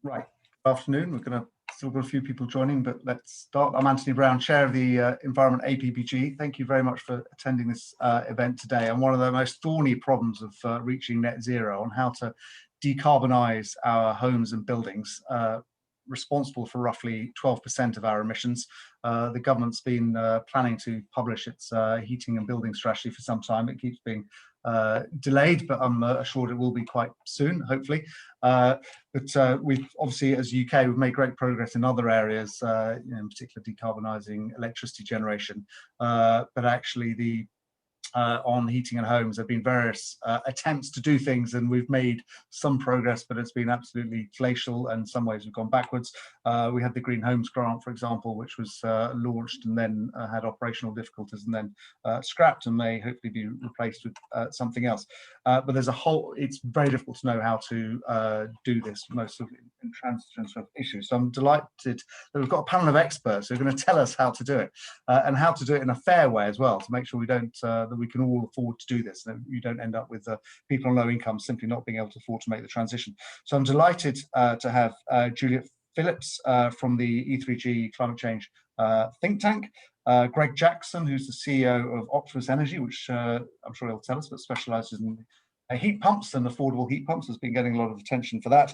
Right, good afternoon. We're going to still got a few people joining, but let's start. I'm Anthony Brown, Chair of the Environment APPG. Thank you very much for attending this event today. And one of the most thorny problems of reaching net zero on how to decarbonise our homes and buildings, responsible for roughly 12% of our emissions. The government's been planning to publish its heating and building strategy for some time. It keeps being delayed, but I'm assured it will be quite soon, hopefully. But we've obviously, as UK, we've made great progress in other areas, in particular decarbonising electricity generation. But actually, on heating and homes, there have been various attempts to do things, and we've made some progress, but it's been absolutely glacial, and in some ways we've gone backwards. We had the Green Homes Grant, for example, which was launched and then had operational difficulties and then scrapped and may hopefully be replaced with something else. But there's a whole, it's very difficult to know how to do this, most of intransigent sort of issues. So I'm delighted that we've got a panel of experts who are going to tell us how to do it, and how to do it in a fair way as well, to make sure we don't, that we can all afford to do this, that you don't end up with people on low income simply not being able to afford to make the transition. So I'm delighted to have Juliet Phillips from the E3G Climate Change think tank, Greg Jackson, who's the CEO of Octopus Energy, which I'm sure he'll tell us, but specialises in heat pumps and affordable heat pumps, has been getting a lot of attention for that,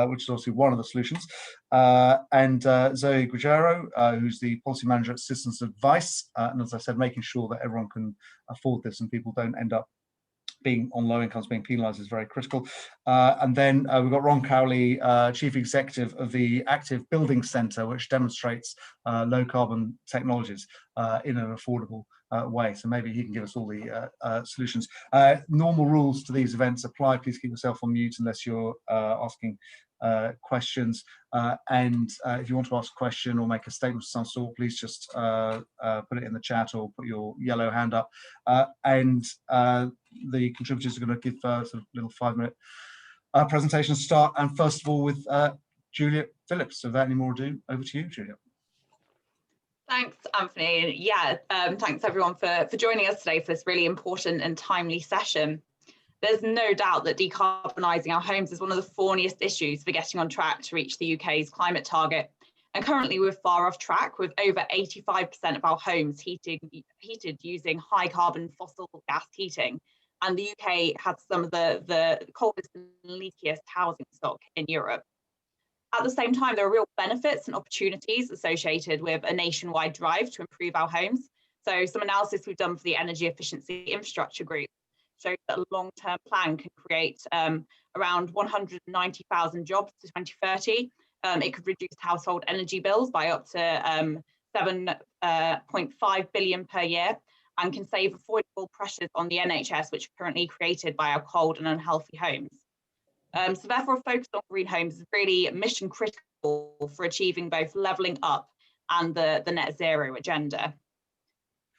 which is obviously one of the solutions. And Zoe Guerrero, who's the policy manager at Citizens Advice, and as I said, making sure that everyone can afford this and people don't end up being on low incomes being penalised is very critical. And then we've got Ron Cowley, Chief Executive of the Active Building Centre, which demonstrates low carbon technologies in an affordable way. So maybe he can give us all the solutions. Normal rules to these events apply. Please keep yourself on mute unless you're asking questions. And if you want to ask a question or make a statement of some sort, please just put it in the chat or put your yellow hand up. And the contributors are going to give sort of little 5-minute presentation to start. And first of all, with Juliet Phillips. So without any more ado, over to you, Juliet. Thanks, Anthony. Yeah, thanks everyone for joining us today for this really important and timely session. There's no doubt that decarbonising our homes is one of the thorniest issues for getting on track to reach the UK's climate target. And currently we're far off track, with over 85% of our homes heated using high carbon fossil gas heating. And the UK has some of the coldest and leakiest housing stock in Europe. At the same time, there are real benefits and opportunities associated with a nationwide drive to improve our homes. So some analysis we've done for the Energy Efficiency Infrastructure Group shows that a long-term plan can create around 190,000 jobs to 2030. It could reduce household energy bills by up to 7.5 billion per year, and can save affordable pressures on the NHS, which are currently created by our cold and unhealthy homes. So therefore, a focus on green homes is really mission critical for achieving both levelling up and the net zero agenda.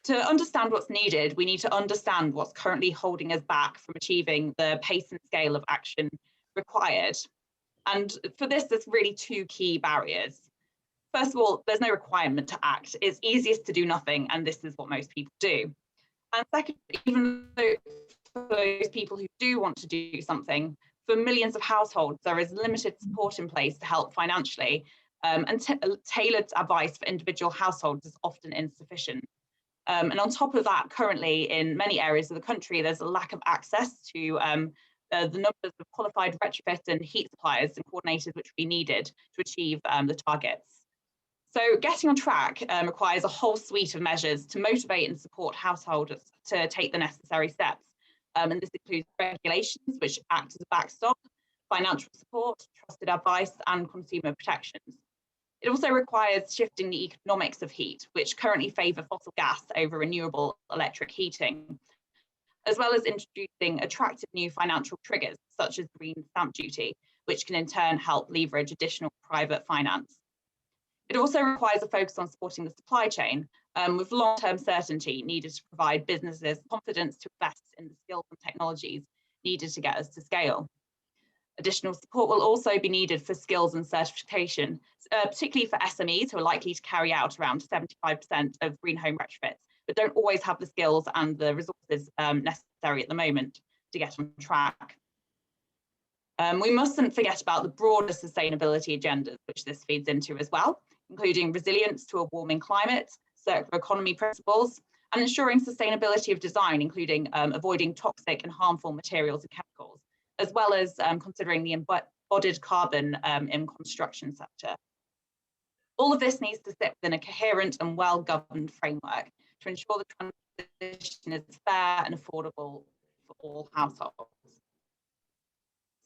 To understand what's needed, we need to understand what's currently holding us back from achieving the pace and scale of action required. And for this, there's really two key barriers. First of all, there's no requirement to act. It's easiest to do nothing, and this is what most people do. And second, even though for those people who do want to do something, for millions of households, there is limited support in place to help financially, and tailored advice for individual households is often insufficient. And on top of that, currently in many areas of the country, there's a lack of access to the numbers of qualified retrofit and heat suppliers and coordinators which would be needed to achieve the targets. So getting on track requires a whole suite of measures to motivate and support households to take the necessary steps. And this includes regulations which act as a backstop, financial support, trusted advice, and consumer protections. It also requires shifting the economics of heat, which currently favour fossil gas over renewable electric heating, as well as introducing attractive new financial triggers, such as green stamp duty, which can in turn help leverage additional private finance. It also requires a focus on supporting the supply chain, with long-term certainty needed to provide businesses confidence to invest in the skills and technologies needed to get us to scale. Additional support will also be needed for skills and certification, particularly for SMEs who are likely to carry out around 75% of green home retrofits, but don't always have the skills and the resources necessary at the moment to get on track. We mustn't forget about the broader sustainability agendas, which this feeds into as well, including resilience to a warming climate, circular economy principles, and ensuring sustainability of design, including avoiding toxic and harmful materials and chemicals, as well as considering the embodied carbon in construction sector. All of this needs to sit within a coherent and well-governed framework to ensure the transition is fair and affordable for all households.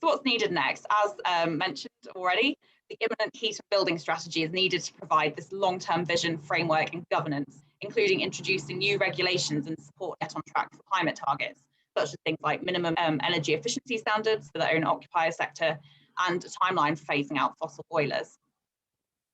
So what's needed next? As mentioned already, the imminent heat and building strategy is needed to provide this long-term vision, framework and governance, including introducing new regulations and support get on track for climate targets, such as things like minimum energy efficiency standards for the owner-occupier sector and a timeline for phasing out fossil boilers.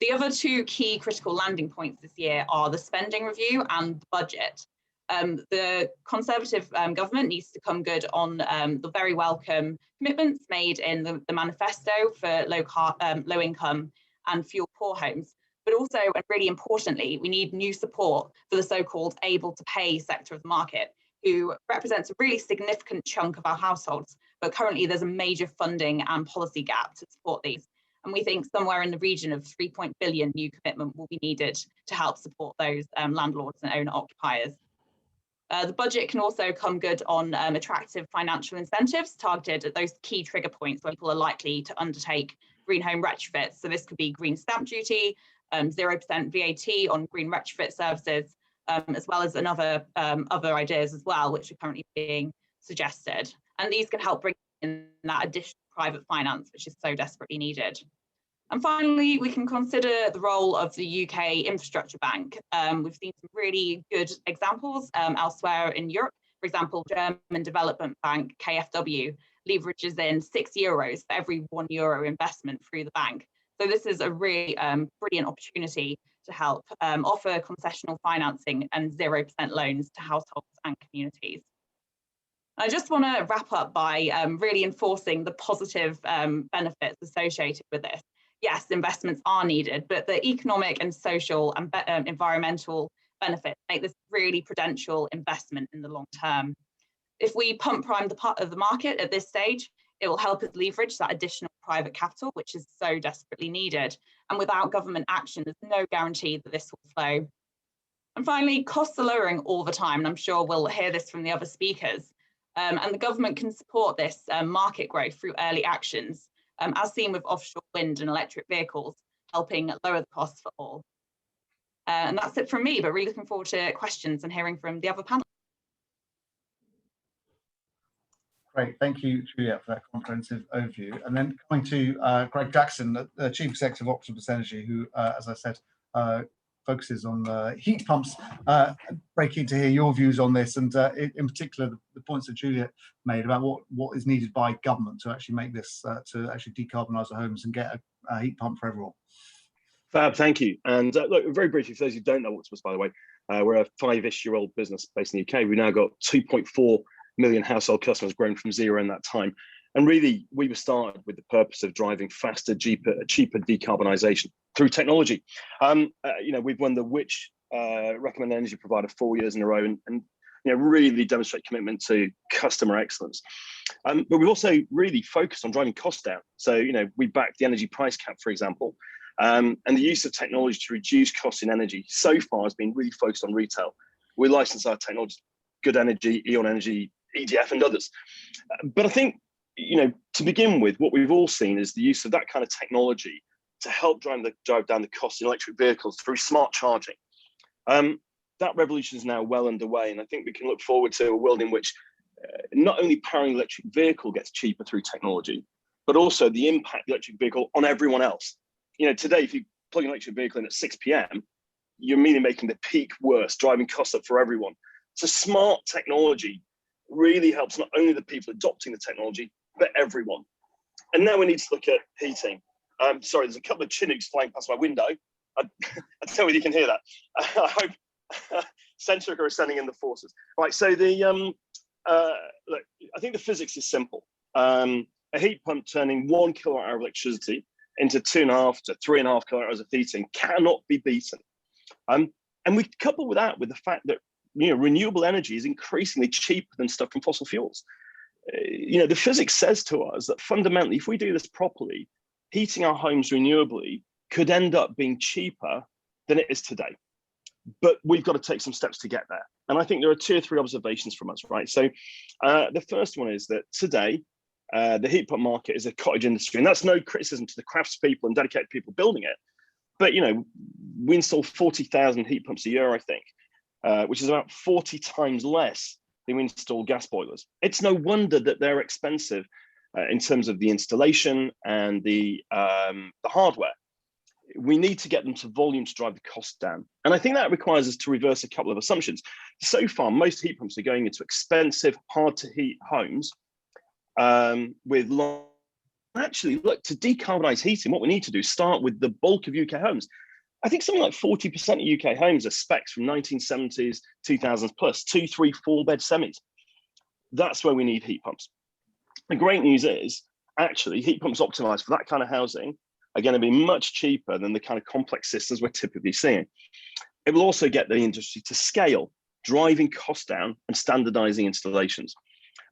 The other two key critical landing points this year are the spending review and the budget. The Conservative government needs to come good on the very welcome commitments made in the manifesto for low income and fuel poor homes. But also, and really importantly, we need new support for the so-called able to pay sector of the market, who represents a really significant chunk of our households, but currently there's a major funding and policy gap to support these. And we think somewhere in the region of 3 billion new commitment will be needed to help support those landlords and owner occupiers. The budget can also come good on attractive financial incentives targeted at those key trigger points where people are likely to undertake green home retrofits. So this could be green stamp duty, 0% VAT on green retrofit services, as well as other ideas as well, which are currently being suggested. And these can help bring in that additional private finance, which is so desperately needed. And finally, we can consider the role of the UK Infrastructure Bank. We've seen some really good examples elsewhere in Europe. For example, German Development Bank, KfW, leverages in €6 for every €1 investment through the bank. So this is a really brilliant opportunity to help offer concessional financing and 0% loans to households and communities. I just want to wrap up by really enforcing the positive benefits associated with this. Yes, investments are needed, but the economic and social and environmental benefits make this really prudential investment in the long term. If we pump prime the part of the market at this stage, it will help us leverage that additional private capital, which is so desperately needed. And without government action, there's no guarantee that this will flow. And finally, costs are lowering all the time, and I'm sure we'll hear this from the other speakers. And the government can support this market growth through early actions, as seen with offshore wind and electric vehicles, helping lower the costs for all. And that's it from me, but really looking forward to questions and hearing from the other panel. Great, thank you, Juliet, for that comprehensive overview. And then coming to Greg Jackson, the Chief Executive of Octopus Energy, who, as I said, focuses on heat pumps. Very keen to hear your views on this, and in particular, the points that Juliet made about what is needed by government to actually make this, to actually decarbonise the homes and get a heat pump for everyone. Fab, thank you. And look, very briefly, for those who don't know Octopus, by the way, we're a 5-ish-year-old business based in the UK. We've now got 2.4 million household customers, grown from 0 in that time. And really, we were started with the purpose of driving faster, cheaper decarbonisation through technology. We've won the Which Recommended Energy Provider 4 years in a row, and really demonstrate commitment to customer excellence. But we've also really focused on driving costs down. So, we backed the energy price cap, for example, and the use of technology to reduce costs in energy so far has been really focused on retail. We license our technology, Good Energy, Eon Energy, EDF, and others. But I think, to begin with, what we've all seen is the use of that kind of technology to help drive down the cost in electric vehicles through smart charging. That revolution is now well underway, and I think we can look forward to a world in which not only powering the electric vehicle gets cheaper through technology, but also the impact of the electric vehicle on everyone else. Today, if you plug an electric vehicle in at 6 p.m, you're merely making the peak worse, driving costs up for everyone. So smart technology really helps not only the people adopting the technology, but everyone. And now we need to look at heating. Sorry, there's a couple of Chinooks flying past my window. I don't know whether you can hear that. I hope Centrica are sending in the forces. Right, so look, I think the physics is simple. a heat pump turning 1 kilowatt hour of electricity into 2.5 to 3.5 kilowatt hours of heating cannot be beaten. And we couple with that with the fact that renewable energy is increasingly cheaper than stuff from fossil fuels. The physics says to us that fundamentally, if we do this properly, heating our homes renewably could end up being cheaper than it is today. But we've got to take some steps to get there. And I think there are 2 or 3 observations from us, right? So the first one is that today, the heat pump market is a cottage industry, and that's no criticism to the craftspeople and dedicated people building it. But, we install 40,000 heat pumps a year, I think, which is about 40 times less than we install gas boilers. It's no wonder that they're expensive in terms of the installation and the hardware. We need to get them to volume to drive the cost down. And I think that requires us to reverse a couple of assumptions. So far, most heat pumps are going into expensive, hard to heat homes with long. Actually, look, to decarbonise heating, what we need to do is start with the bulk of UK homes. I think something like 40% of UK homes are specs from 1970s, 2000s plus, 2, 3, 4 bed semis. That's where we need heat pumps. The great news is, actually, heat pumps optimised for that kind of housing are going to be much cheaper than the kind of complex systems we're typically seeing. It will also get the industry to scale, driving costs down and standardising installations.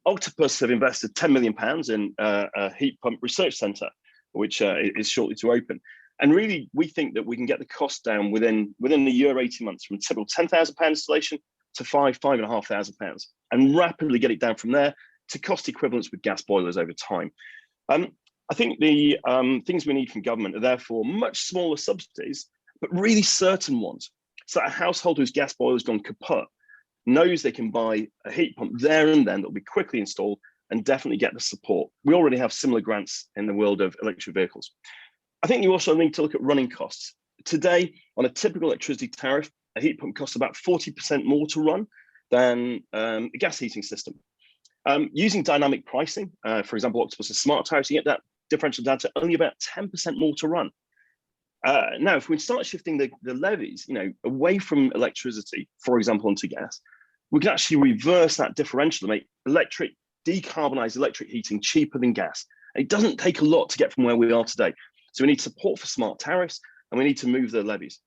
Octopus have invested £10 million in a heat pump research centre, which is shortly to open. And really, we think that we can get the cost down within a year, 18 months, from a typical £10,000 installation to £5,500 and rapidly get it down from there to cost equivalents with gas boilers over time. I think the things we need from government are therefore much smaller subsidies, but really certain ones. So a household whose gas boiler has gone kaput knows they can buy a heat pump there and then that will be quickly installed and definitely get the support. We already have similar grants in the world of electric vehicles. I think you also need to look at running costs. Today, on a typical electricity tariff, a heat pump costs about 40% more to run than a gas heating system. Using dynamic pricing, for example, Octopus's smart tariffs, you get that differential down to only about 10% more to run. Now, if we start shifting the levies, away from electricity, for example, onto gas, we can actually reverse that differential and make decarbonised electric heating cheaper than gas. It doesn't take a lot to get from where we are today. So we need support for smart tariffs, and we need to move the levies.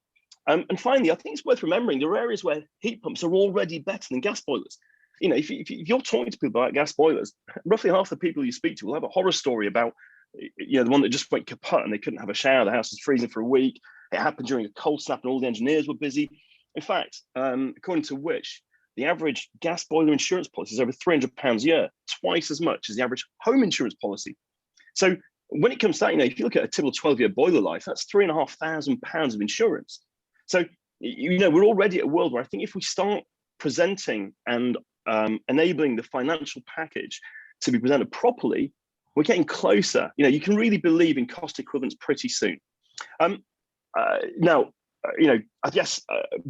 And finally, I think it's worth remembering there are areas where heat pumps are already better than gas boilers. If you're talking to people about gas boilers, roughly half the people you speak to will have a horror story about the one that just went kaput and they couldn't have a shower. The house was freezing for a week. It happened during a cold snap and all the engineers were busy. In fact, according to Which, the average gas boiler insurance policy is over £300 a year, twice as much as the average home insurance policy. So when it comes to that, if you look at a typical 12-year boiler life, that's £3,500 of insurance. So, we're already at a world where I think if we start presenting and enabling the financial package to be presented properly, we're getting closer. You can really believe in cost equivalence pretty soon. Now, I guess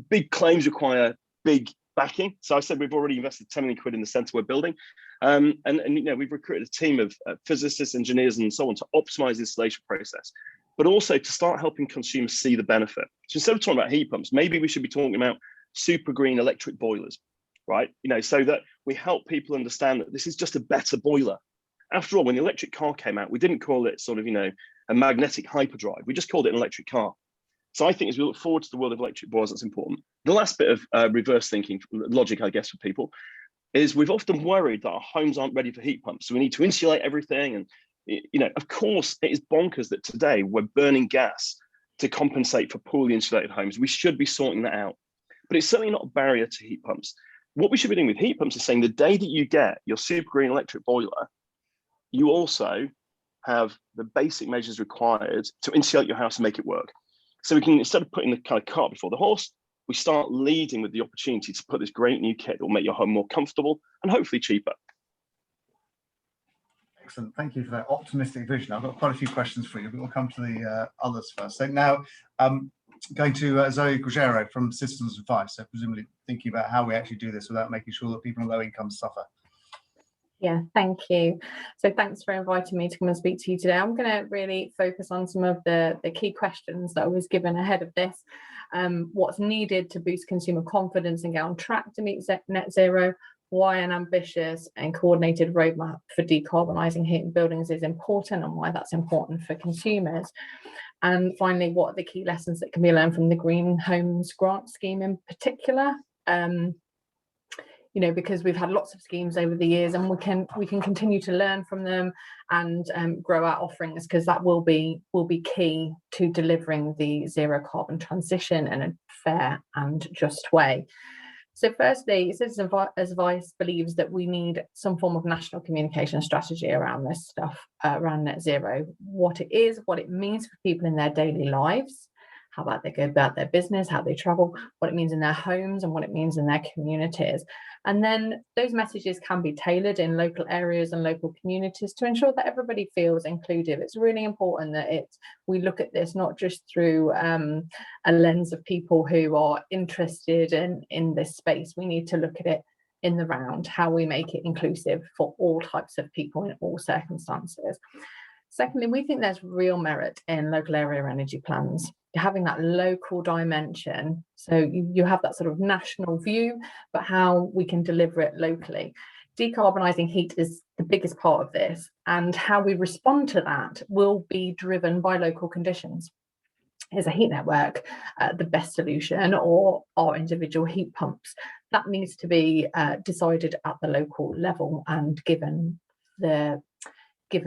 big claims require big backing. So I said we've already invested 10 million quid in the centre we're building. And we've recruited a team of physicists, engineers, and so on to optimise the installation process, but also to start helping consumers see the benefit. So instead of talking about heat pumps, maybe we should be talking about super green electric boilers, right? So that we help people understand that this is just a better boiler. After all, when the electric car came out, we didn't call it sort of, a magnetic hyperdrive. We just called it an electric car. So I think as we look forward to the world of electric boilers, that's important. The last bit of reverse thinking, logic, I guess, for people, is we've often worried that our homes aren't ready for heat pumps. So we need to insulate everything. And, of course, it is bonkers that today we're burning gas to compensate for poorly insulated homes. We should be sorting that out. But it's certainly not a barrier to heat pumps. What we should be doing with heat pumps is saying the day that you get your super green electric boiler, you also have the basic measures required to insulate your house and make it work. So we can, instead of putting the kind of cart before the horse, we start leading with the opportunity to put this great new kit that will make your home more comfortable and hopefully cheaper. Excellent. Thank you for that optimistic vision. I've got quite a few questions for you, but we'll come to the others first. So now, going to Zoe Grugero from Citizens Advice, so presumably thinking about how we actually do this without making sure that people on low income suffer. Yeah, thank you. So thanks for inviting me to come and speak to you today. I'm going to really focus on some of the key questions that I was given ahead of this. What's needed to boost consumer confidence and get on track to meet net zero? why an ambitious and coordinated roadmap for decarbonising heating buildings is important and why that's important for consumers. And finally, what are the key lessons that can be learned from the Green Homes Grant Scheme in particular? You know, because we've had lots of schemes over the years, and we can continue to learn from them and grow our offerings, because that will be key to delivering the zero carbon transition in a fair and just way. So firstly, Citizen Advice believes that we need some form of national communication strategy around this stuff, around net zero, what it is, what it means for people in their daily lives, how about they go about their business, how they travel, what it means in their homes and what it means in their communities. And then those messages can be tailored in local areas and local communities to ensure that everybody feels included. It's really important that we look at this not just through a lens of people who are interested in this space. We need to look at it in the round, how we make it inclusive for all types of people in all circumstances. Secondly, we think there's real merit in local area energy plans, having that local dimension. So you have that sort of national view, but how we can deliver it locally. Decarbonising heat is the biggest part of this, and how we respond to that will be driven by local conditions. Is a heat network the best solution, or our individual heat pumps? That needs to be decided at the local level and given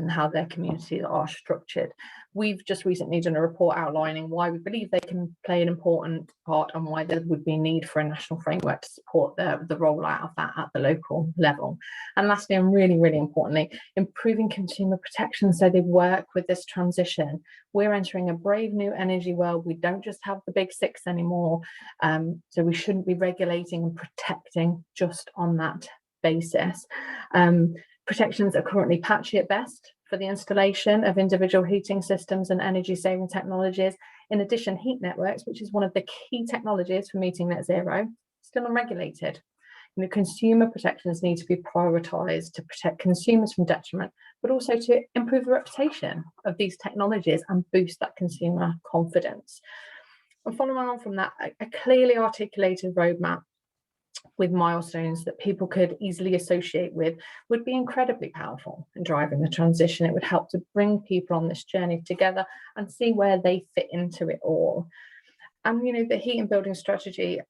how their communities are structured. We've just recently done a report outlining why we believe they can play an important part and why there would be a need for a national framework to support the rollout of that at the local level. And lastly, and really, really importantly, improving consumer protection so they work with this transition. We're entering a brave new energy world. We don't just have the big six anymore. So we shouldn't be regulating and protecting just on that basis. Protections are currently patchy at best for the installation of individual heating systems and energy saving technologies. In addition, heat networks, which is one of the key technologies for meeting net zero, still unregulated. You know, consumer protections need to be prioritised to protect consumers from detriment, but also to improve the reputation of these technologies and boost that consumer confidence. And following on from that, a clearly articulated roadmap with milestones that people could easily associate with would be incredibly powerful in driving the transition. It would help to bring people on this journey together and see where they fit into it all. And you know, the heat and building strategy,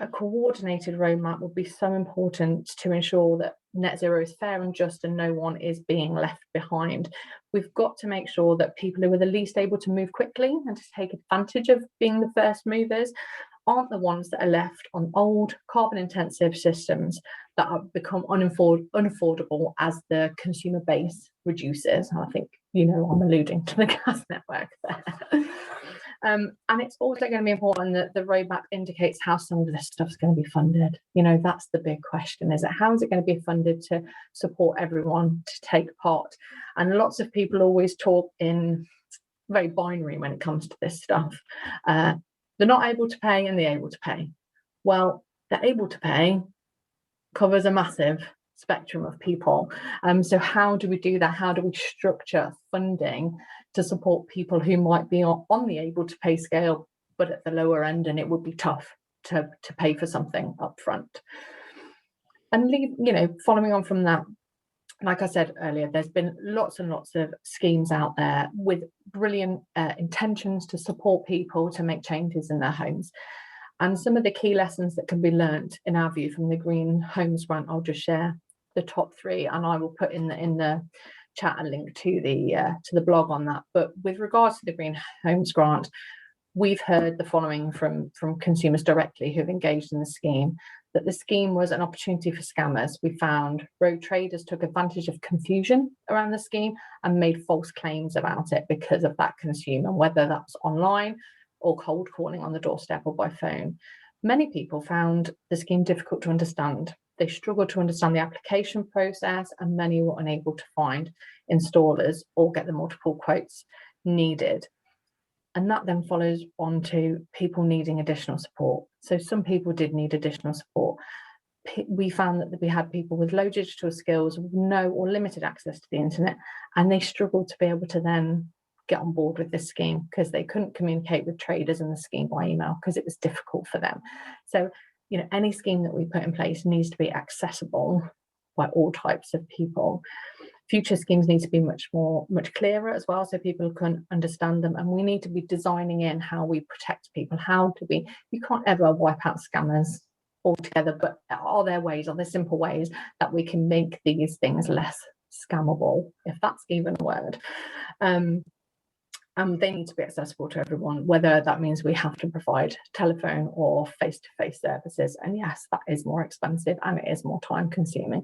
a coordinated roadmap would be so important to ensure that net zero is fair and just and no one is being left behind. We've got to make sure that people who are the least able to move quickly and to take advantage of being the first movers aren't the ones that are left on old carbon intensive systems that have become unaffordable as the consumer base reduces. And I think, you know, I'm alluding to the gas network there. And it's also going to be important that the roadmap indicates how some of this stuff is going to be funded. You know, that's the big question, is it how is it going to be funded to support everyone to take part? And lots of people always talk in very binary when it comes to this stuff. They're not able to pay and they're able to pay. Well, they're able to pay covers a massive spectrum of people. So how do we do that? How do we structure funding to support people who might be on the able to pay scale, but at the lower end, and it would be tough to pay for something up front? And you know, following on from that, like I said earlier, there's been lots and lots of schemes out there with brilliant intentions to support people to make changes in their homes. And some of the key lessons that can be learnt, in our view, from the Green Homes Grant, I'll just share the top three, and I will put in the chat a link to the blog on that. But with regards to the Green Homes Grant, we've heard the following from consumers directly who've engaged in the scheme, that the scheme was an opportunity for scammers. We found road traders took advantage of confusion around the scheme and made false claims about it because of that consumer, whether that's online or cold calling on the doorstep or by phone. Many people found the scheme difficult to understand. They struggled to understand the application process, and many were unable to find installers or get the multiple quotes needed. And that then follows on to people needing additional support. So some people did need additional support. We found that we had people with low digital skills, with no or limited access to the internet, and they struggled to be able to then get on board with this scheme because they couldn't communicate with traders in the scheme by email because it was difficult for them. So you know, any scheme that we put in place needs to be accessible by all types of people. Future schemes need to be much clearer as well, so people can understand them, and we need to be designing in how we protect people. You can't ever wipe out scammers altogether, but are there simple ways that we can make these things less scammable, if that's even a word? They need to be accessible to everyone, whether that means we have to provide telephone or face-to-face services. And yes, that is more expensive and it is more time consuming,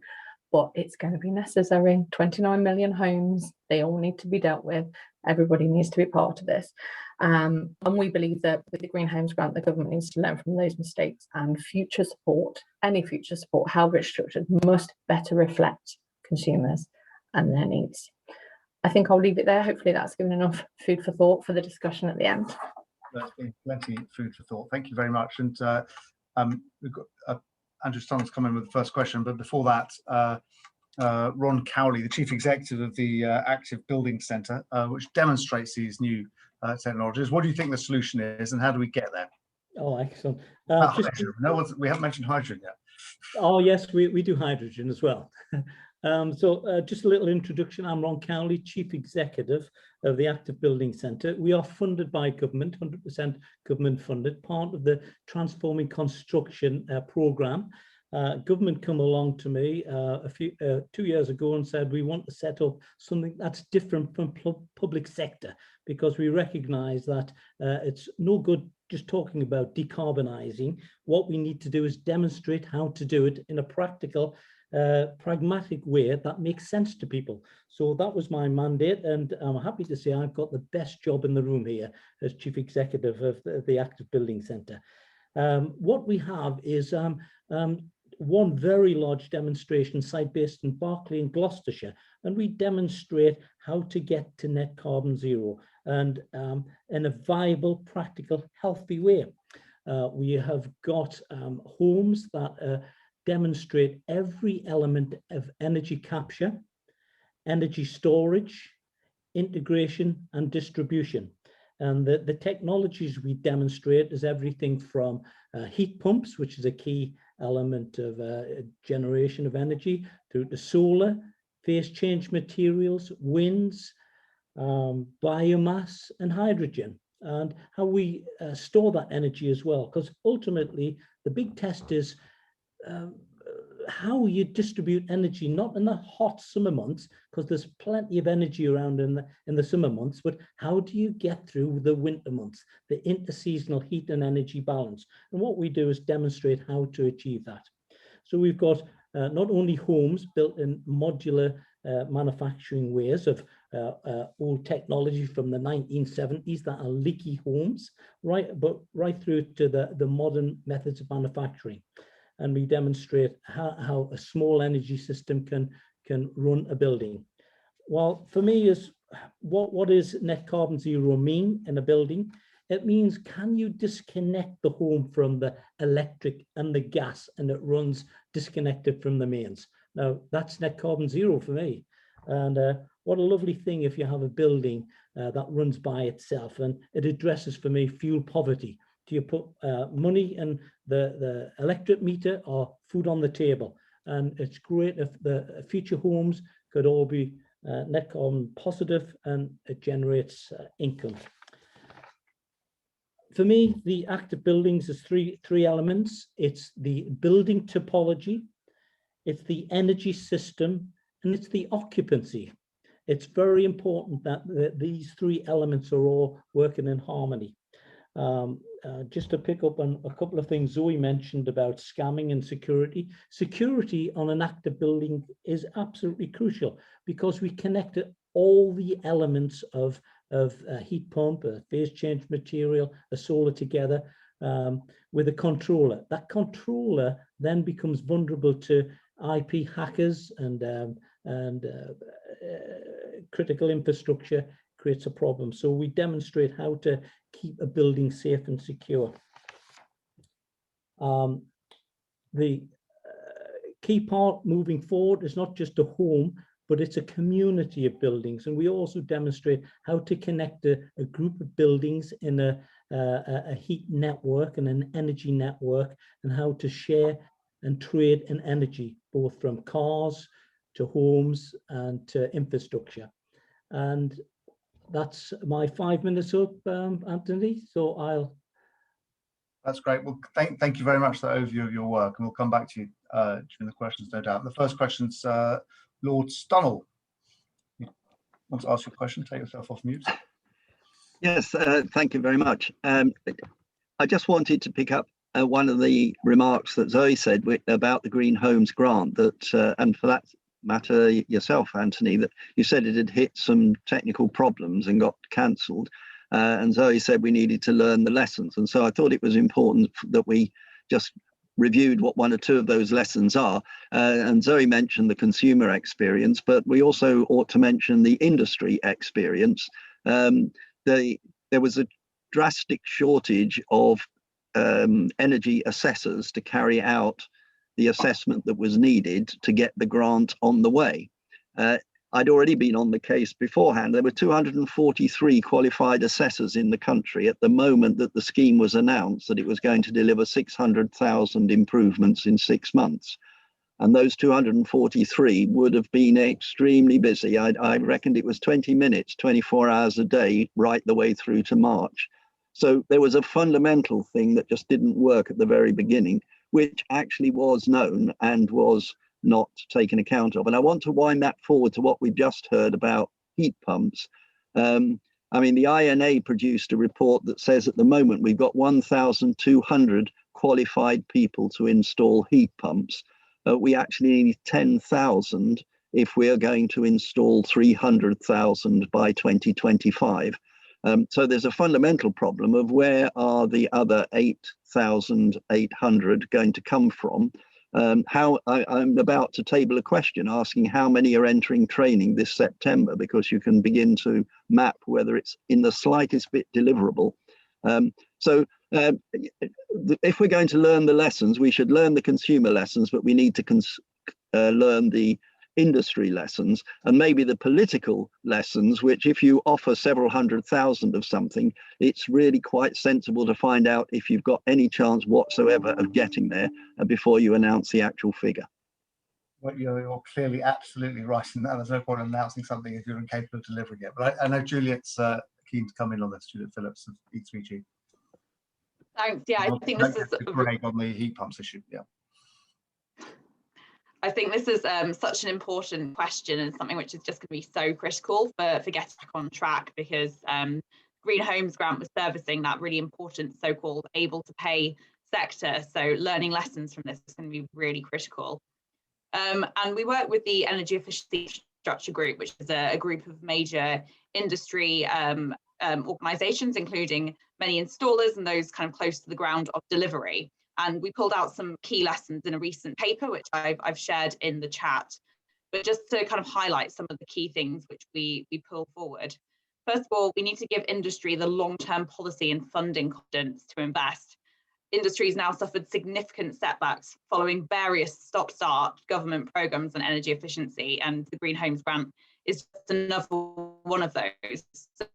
but it's going to be necessary. 29 million homes, they all need to be dealt with. Everybody needs to be part of this. And we believe that with the Green Homes Grant, the government needs to learn from those mistakes, and future support, any future support, however it's structured, must better reflect consumers and their needs. I think I'll leave it there. Hopefully that's given enough food for thought for the discussion at the end. That's been plenty food for thought. Thank you very much. And we've got Andrew Ston's come in with the first question, but before that, Ron Cowley, the Chief Executive of the Active Building Centre, which demonstrates these new technologies. What do you think the solution is, and how do we get there? Oh, excellent. We haven't mentioned hydrogen yet. Oh, yes, we do hydrogen as well. So just a little introduction. I'm Ron Cowley, Chief Executive of the Active Building Centre. We are funded by government, 100% government funded, part of the Transforming Construction programme. Government come along to me 2 years ago and said, we want to set up something that's different from public sector, because we recognise that it's no good just talking about decarbonising. What we need to do is demonstrate how to do it in a practical, pragmatic way that makes sense to people. So that was my mandate, and I'm happy to say I've got the best job in the room here as Chief Executive of the Active Building Centre. What we have is one very large demonstration site based in Berkeley in Gloucestershire, and we demonstrate how to get to net carbon zero and in a viable, practical, healthy way. We have got homes that demonstrate every element of energy capture, energy storage, integration and distribution. And the technologies we demonstrate is everything from heat pumps, which is a key element of generation of energy, through to solar, phase change materials, winds, biomass and hydrogen, and how we store that energy as well. Because ultimately the big test is how you distribute energy, not in the hot summer months, because there's plenty of energy around in the summer months, but how do you get through the winter months, the interseasonal heat and energy balance? And what we do is demonstrate how to achieve that. So we've got not only homes built in modular manufacturing ways of old technology from the 1970s that are leaky homes, right through to the modern methods of manufacturing. And we demonstrate how a small energy system can run a building. Well, for me, is what is net carbon zero mean in a building? It means, can you disconnect the home from the electric and the gas, and it runs disconnected from the mains? Now, that's net carbon zero for me. And what a lovely thing if you have a building that runs by itself, and it addresses for me fuel poverty. Do you put money in the electric meter or food on the table? And it's great if the future homes could all be net carbon positive, and it generates income. For me, the active buildings is three elements. It's the building topology, it's the energy system, and it's the occupancy. It's very important that these three elements are all working in harmony. Just to pick up on a couple of things Zoe mentioned about scamming and security. Security on an active building is absolutely crucial, because we connected all the elements of a heat pump, a phase change material, a solar together with a controller. That controller then becomes vulnerable to IP hackers, and critical infrastructure creates a problem. So we demonstrate how to keep a building safe and secure. The key part moving forward is not just a home, but it's a community of buildings. And we also demonstrate how to connect a group of buildings in a a heat network and an energy network, and how to share and trade in energy, both from cars to homes and to infrastructure. And that's my 5 minutes up, Anthony. So That's great. Well, thank you very much for that overview of your work, and we'll come back to you during the questions, no doubt. The first question's Lord Stunnell. You want to ask your question? Take yourself off mute. Yes, thank you very much. I just wanted to pick up one of the remarks that Zoe said about the Green Homes grant, that, and for that matter yourself, Anthony, that you said it had hit some technical problems and got cancelled. And Zoe said we needed to learn the lessons. And so I thought it was important that we just reviewed what one or two of those lessons are. And Zoe mentioned the consumer experience, but we also ought to mention the industry experience. There was a drastic shortage of energy assessors to carry out the assessment that was needed to get the grant on the way. I'd already been on the case beforehand. There were 243 qualified assessors in the country at the moment that the scheme was announced, that it was going to deliver 600,000 improvements in 6 months. And those 243 would have been extremely busy. I reckoned it was 20 minutes, 24 hours a day, right the way through to March. So there was a fundamental thing that just didn't work at the very beginning, which actually was known and was not taken account of. And I want to wind that forward to what we've just heard about heat pumps. I mean, the INA produced a report that says at the moment we've got 1,200 qualified people to install heat pumps. We actually need 10,000 if we are going to install 300,000 by 2025. So there's a fundamental problem of where are the other 8,800 going to come from? I'm about to table a question asking how many are entering training this September, because you can begin to map whether it's in the slightest bit deliverable. If we're going to learn the lessons, we should learn the consumer lessons, but we need to learn the industry lessons and maybe the political lessons, which if you offer several 100,000 of something, it's really quite sensible to find out if you've got any chance whatsoever of getting there before you announce the actual figure. Well, you're clearly absolutely right in that. There's no point in announcing something if you're incapable of delivering it. But I know Juliet's keen to come in on this, Juliet Phillips of E3G. Thanks. Yeah, I think this is Greg on the heat pumps issue. Yeah. I think this is such an important question and something which is just going to be so critical for getting back on track, because Green Homes grant was servicing that really important so-called able to pay sector. So learning lessons from this is going to be really critical. And we work with the Energy Efficiency Structure Group, which is a group of major industry organisations, including many installers and those kind of close to the ground of delivery. And we pulled out some key lessons in a recent paper, which I've shared in the chat. But just to kind of highlight some of the key things which we pull forward. First of all, we need to give industry the long-term policy and funding confidence to invest. Industry has now suffered significant setbacks following various stop-start government programmes on energy efficiency, and the Green Homes grant is just another one of those.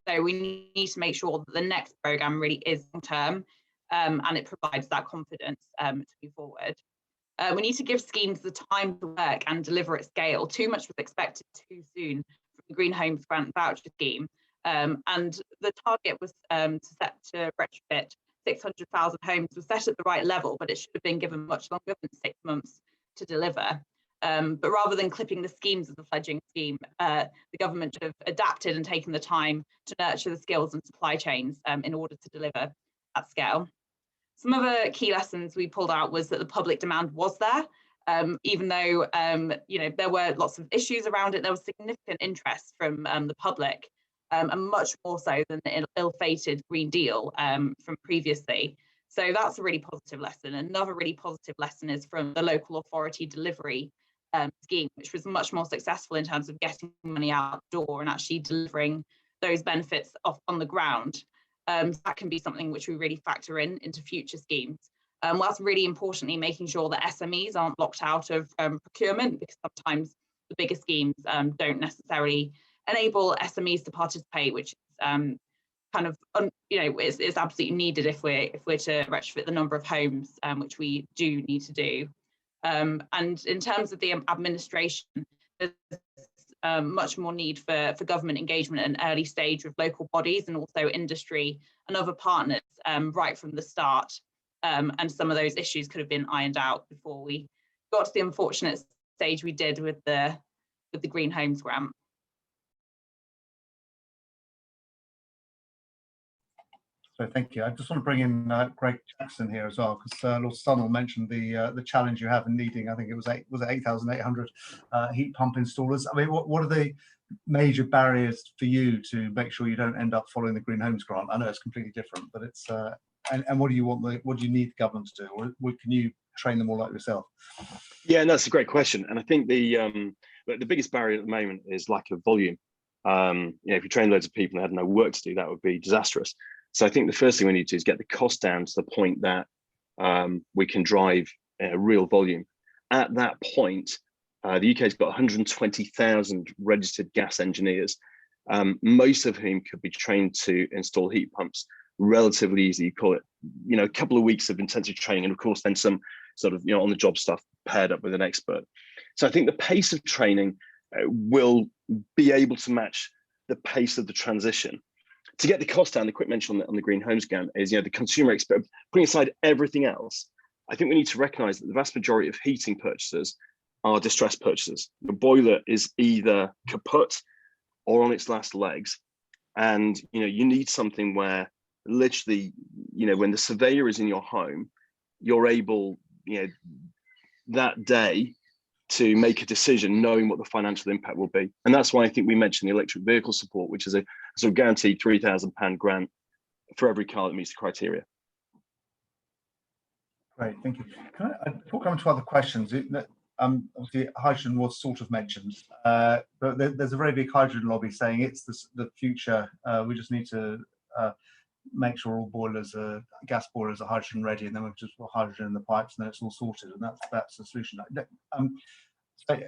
So we need to make sure that the next programme really is long-term, and it provides that confidence to move forward. We need to give schemes the time to work and deliver at scale. Too much was expected too soon from the Green Homes grant voucher scheme. And the target was set to retrofit 600,000 homes was set at the right level, but it should have been given much longer than 6 months to deliver. But rather than clipping the schemes of the fledgling scheme, the government should have adapted and taken the time to nurture the skills and supply chains in order to deliver at scale. Some other key lessons we pulled out was that the public demand was there, even though there were lots of issues around it. There was significant interest from the public, and much more so than the ill-fated Green Deal from previously. So that's a really positive lesson. Another really positive lesson is from the local authority delivery scheme, which was much more successful in terms of getting money out the door and actually delivering those benefits on the ground. So that can be something which we really factor into future schemes. Whilst really importantly making sure that SMEs aren't locked out of procurement, because sometimes the bigger schemes don't necessarily enable SMEs to participate, which is kind of, is absolutely needed if we're to retrofit the number of homes which we do need to do. And in terms of the administration, there's much more need for government engagement at an early stage with local bodies and also industry and other partners right from the start. And some of those issues could have been ironed out before we got to the unfortunate stage we did with the Green Homes grant. So thank you. I just want to bring in Greg Jackson here as well, because Lord Stunnell mentioned the challenge you have in needing, I think it was 8,800 heat pump installers. I mean, what are the major barriers for you to make sure you don't end up following the Green Homes grant? I know it's completely different, but it's and what do you what do you need the government to do, or can you train them all like yourself? Yeah, no, that's a great question, and I think the biggest barrier at the moment is lack of volume. If you train loads of people and had no work to do, that would be disastrous. So I think the first thing we need to do is get the cost down to the point that we can drive real volume. At that point, the UK's got 120,000 registered gas engineers, most of whom could be trained to install heat pumps relatively easy. You call it, a couple of weeks of intensive training, and of course then some sort of on the job stuff paired up with an expert. So I think the pace of training will be able to match the pace of the transition. To get the cost down, the quick mention on the Green Homes grant is, the consumer expert, putting aside everything else, I think we need to recognise that the vast majority of heating purchasers are distressed purchasers. The boiler is either kaput or on its last legs. And, you need something where literally, when the surveyor is in your home, you're able, that day to make a decision knowing what the financial impact will be. And that's why I think we mentioned the electric vehicle support, which is a sort of guaranteed £3,000 grant for every car that meets the criteria. Great, thank you. Before coming to other questions, obviously hydrogen was sort of mentioned, but there's a very big hydrogen lobby saying it's the future. We just need to make sure all gas boilers are hydrogen ready, and then we've just put hydrogen in the pipes and then it's all sorted, and that's the solution. So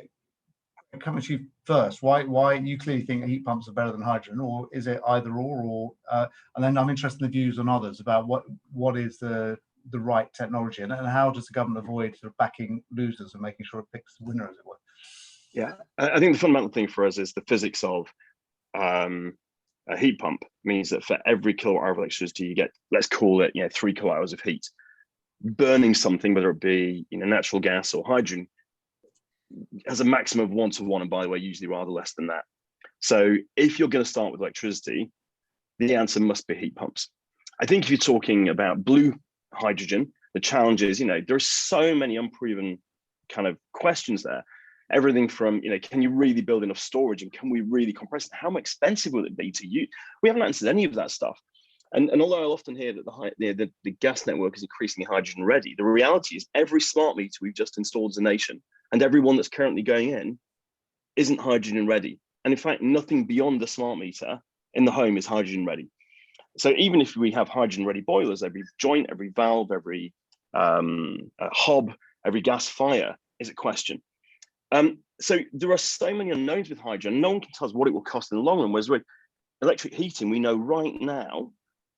coming to you first, why you clearly think heat pumps are better than hydrogen, or is it either or and then I'm interested in the views on others about what is the right technology, and how does the government avoid sort of backing losers and making sure it picks the winner, as it were? Yeah, I think the fundamental thing for us is the physics of a heat pump means that for every kilowatt hour of electricity you get, let's call it 3 kilowatt hours of heat. Burning something, whether it be natural gas or hydrogen, has a maximum of 1 to 1, and by the way, usually rather less than that. So if you're going to start with electricity, the answer must be heat pumps. I think if you're talking about blue hydrogen, the challenge is, there are so many unproven kind of questions there. Everything from, can you really build enough storage, and can we really compress it? How expensive will it be to use? We haven't answered any of that stuff. And although I'll often hear that the gas network is increasingly hydrogen ready, the reality is every smart meter we've just installed as a nation, and every one that's currently going in, isn't hydrogen ready. And in fact, nothing beyond the smart meter in the home is hydrogen ready. So even if we have hydrogen ready boilers, every joint, every valve, every hob, every gas fire is a question. So there are so many unknowns with hydrogen. No one can tell us what it will cost in the long run. Whereas with electric heating, we know right now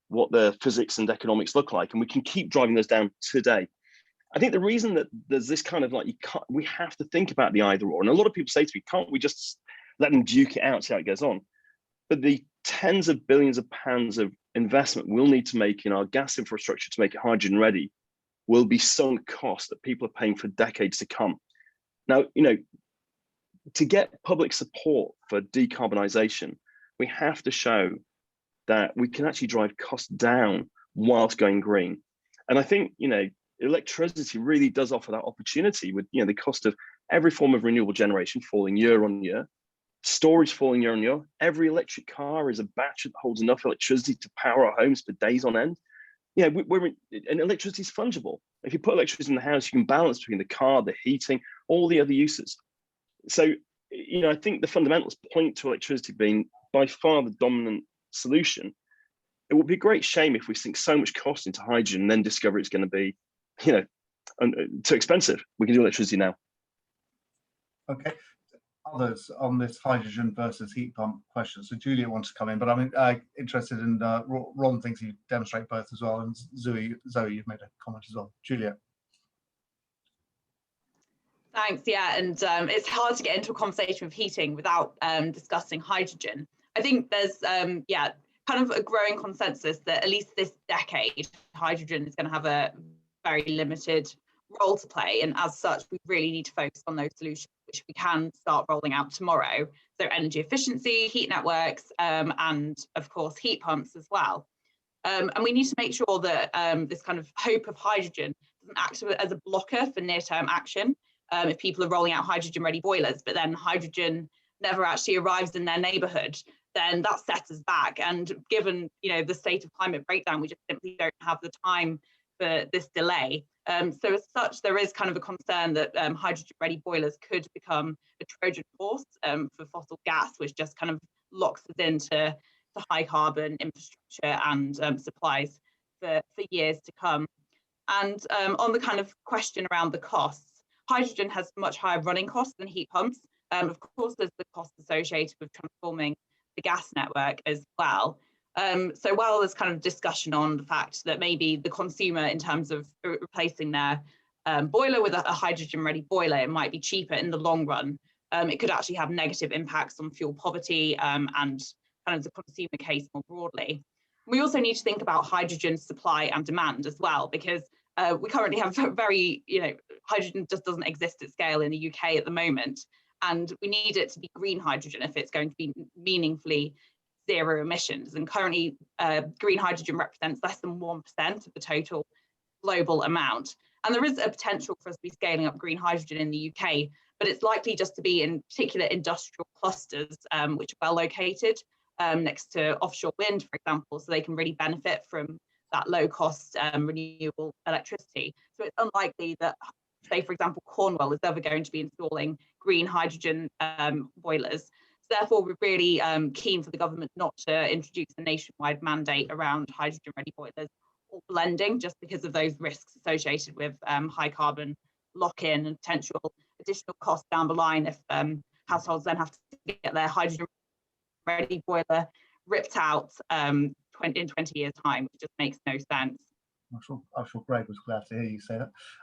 what the physics and economics look like, and we can keep driving those down today. I think the reason that there's this kind of we have to think about the either or. And a lot of people say to me, can't we just let them duke it out, see how it goes on? But the tens of billions of pounds of investment we'll need to make in our gas infrastructure to make it hydrogen ready will be sunk cost that people are paying for decades to come. Now, to get public support for decarbonisation, we have to show that we can actually drive costs down whilst going green. And I think, electricity really does offer that opportunity with, the cost of every form of renewable generation falling year on year, storage falling year on year. Every electric car is a battery that holds enough electricity to power our homes for days on end. And electricity is fungible. If you put electricity in the house, you can balance between the car, the heating, all the other uses. So, I think the fundamentals point to electricity being by far the dominant solution. It would be a great shame if we sink so much cost into hydrogen and then discover it's going to be, too expensive. We can do electricity now. Okay. others on this hydrogen versus heat pump question? So Julia wants to come in, but I'm interested in Ron thinks you demonstrate both as well, and Zoe, you've made a comment as well. Julia. Thanks. Yeah, and it's hard to get into a conversation of heating without discussing hydrogen. I think there's yeah, kind of a growing consensus that at least this decade, hydrogen is going to have a very limited role to play, and as such, we really need to focus on those solutions which we can start rolling out tomorrow. So energy efficiency, heat networks, and of course heat pumps as well. And we need to make sure that this kind of hope of hydrogen doesn't act as a blocker for near-term action. If people are rolling out hydrogen-ready boilers, but then hydrogen never actually arrives in their neighbourhood, then that sets us back. And given the state of climate breakdown, we just simply don't have the time for this delay. So as such, there is kind of a concern that hydrogen-ready boilers could become a Trojan horse for fossil gas, which just kind of locks us into the high carbon infrastructure and supplies for years to come. And on the kind of question around the costs, hydrogen has much higher running costs than heat pumps. Of course, there's the cost associated with transforming the gas network as well. So while there's kind of discussion on the fact that maybe the consumer, in terms of replacing their boiler with a hydrogen-ready boiler, it might be cheaper in the long run. It could actually have negative impacts on fuel poverty and kind of the consumer case more broadly. We also need to think about hydrogen supply and demand as well, because we currently have very, hydrogen just doesn't exist at scale in the UK at the moment. And we need it to be green hydrogen if it's going to be meaningfully zero emissions. And currently, green hydrogen represents less than 1% of the total global amount. And there is a potential for us to be scaling up green hydrogen in the UK, but it's likely just to be in particular industrial clusters, which are well located next to offshore wind, for example, so they can really benefit from that low cost renewable electricity. So it's unlikely that, say, for example, Cornwall is ever going to be installing green hydrogen boilers. So therefore, we're really keen for the government not to introduce a nationwide mandate around hydrogen-ready boilers or blending, just because of those risks associated with high carbon lock-in and potential additional costs down the line if households then have to get their hydrogen-ready boiler ripped out in 20 years' time, which just makes no sense. I'm sure Greg was glad to hear you say